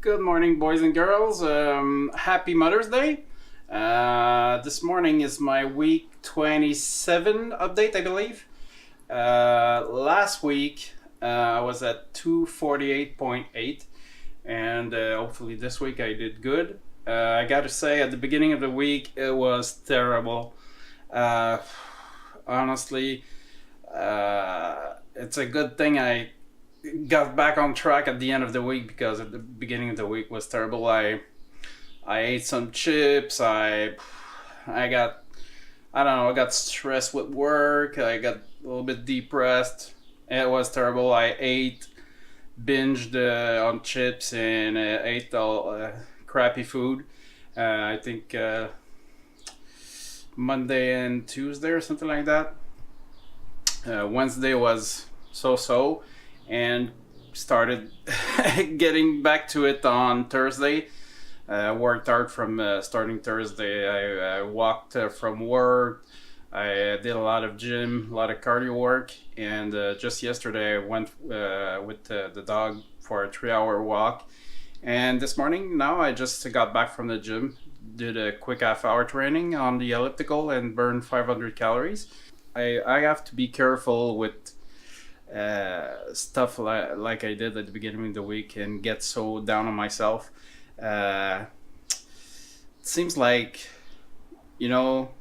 Good morning, boys and girls. Happy Mother's Day. This morning is my week 27 update, I believe. Last week I was at 248.8, and hopefully this week I did good. I gotta say, at the beginning of the week, it was terrible. Uh, Honestly, it's a good thing I got back on track at the end of the week, because at the beginning of the week was terrible. I ate some chips. I got, I don't know, I got stressed with work. I got a little bit depressed. It was terrible. I binged on chips, and ate all crappy food. I think Monday and Tuesday or something like that. Wednesday was so, and started getting back to it on Thursday. Worked hard from starting Thursday. I walked from work. I did a lot of gym, a lot of cardio work, and just yesterday I went with the dog for a 3 hour walk. And this morning, now I just got back from the gym, did a quick half-hour training on the elliptical, and burned 500 calories. I have to be careful with stuff like I did at the beginning of the week and get so down on myself. It seems like, you know,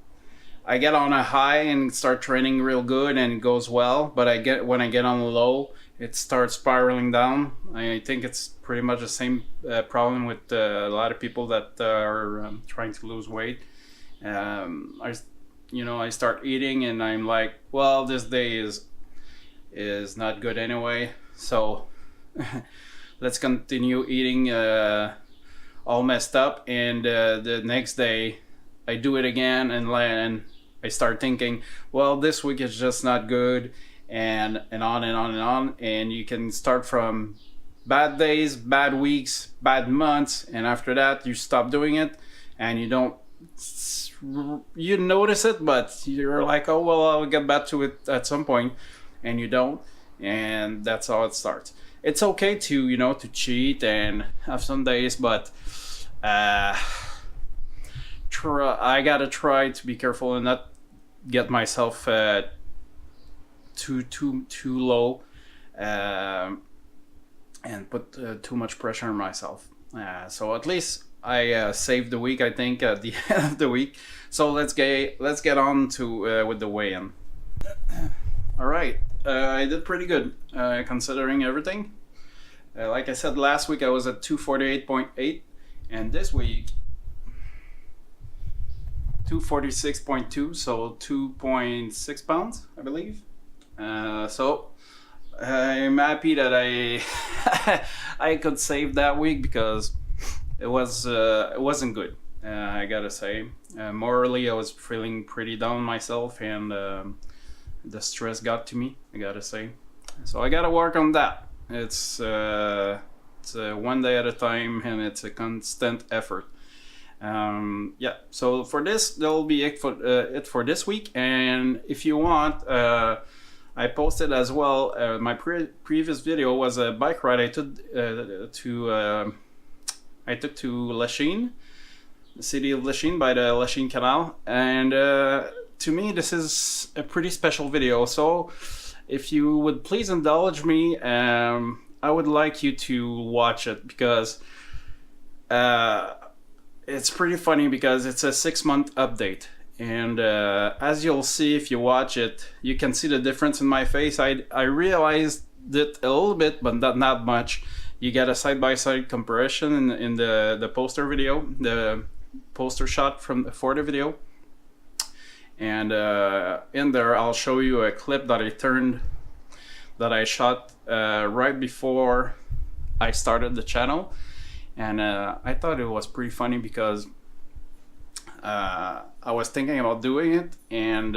I get on a high and start training real good and it goes well, but when I get on a low, it starts spiraling down. I think it's pretty much the same problem with a lot of people that are trying to lose weight. I start eating and I'm like, well, this day is not good anyway, so let's continue eating all messed up. And the next day I do it again, and I start thinking, well, this week is just not good, and on and on and on. And you can start from bad days, bad weeks, bad months, and after that you stop doing it, and you notice it, but you're like, oh well, I'll get back to it at some point, and you don't. And that's how it starts. It's okay to cheat and have some days, but I gotta try to be careful and not get myself too low, and put too much pressure on myself. So at least I saved the week, I think, at the end of the week. So let's get on to with the weigh-in. All right, I did pretty good considering everything. Like I said, last week I was at 248.8, and this week 246.2, so 2.6 pounds, I believe. So I'm happy that I could save that week, because it wasn't good. I gotta say, morally I was feeling pretty down myself, and the stress got to me, I gotta say. So I gotta work on that. It's one day at a time, and it's a constant effort. So for this, that'll be it for this week. And if you want, I posted as well, my previous video was a bike ride I took to Lachine, the city of Lachine, by the Lachine Canal. And to me, this is a pretty special video. So if you would please indulge me, I would like you to watch it, because it's pretty funny, because it's a 6-month update. And as you'll see if you watch it, you can see the difference in my face. I realized it a little bit, but not much. You get a side-by-side comparison in the poster video, the poster shot for the video. And in there, I'll show you a clip that I shot right before I started the channel. And I thought it was pretty funny, because I was thinking about doing it, and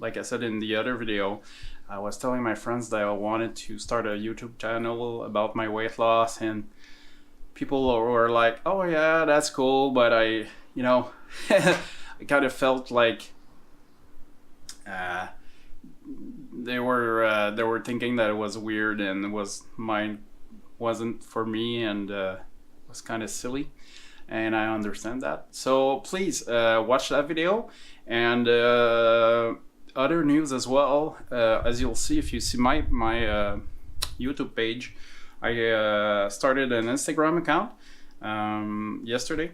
like I said in the other video, I was telling my friends that I wanted to start a YouTube channel about my weight loss, and people were like, oh yeah, that's cool, but I kind of felt like they were thinking that it was weird and wasn't for me. And was kind of silly, and I understand that. So please watch that video, and other news as well. As you'll see if you see my YouTube page, I started an Instagram account yesterday,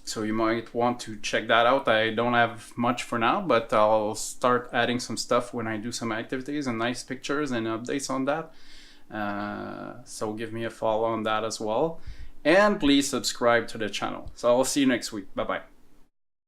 so you might want to check that out. I don't have much for now, but I'll start adding some stuff when I do some activities and nice pictures and updates on that. So give me a follow on that as well, and please subscribe to the channel. So I'll see you next week. Bye bye.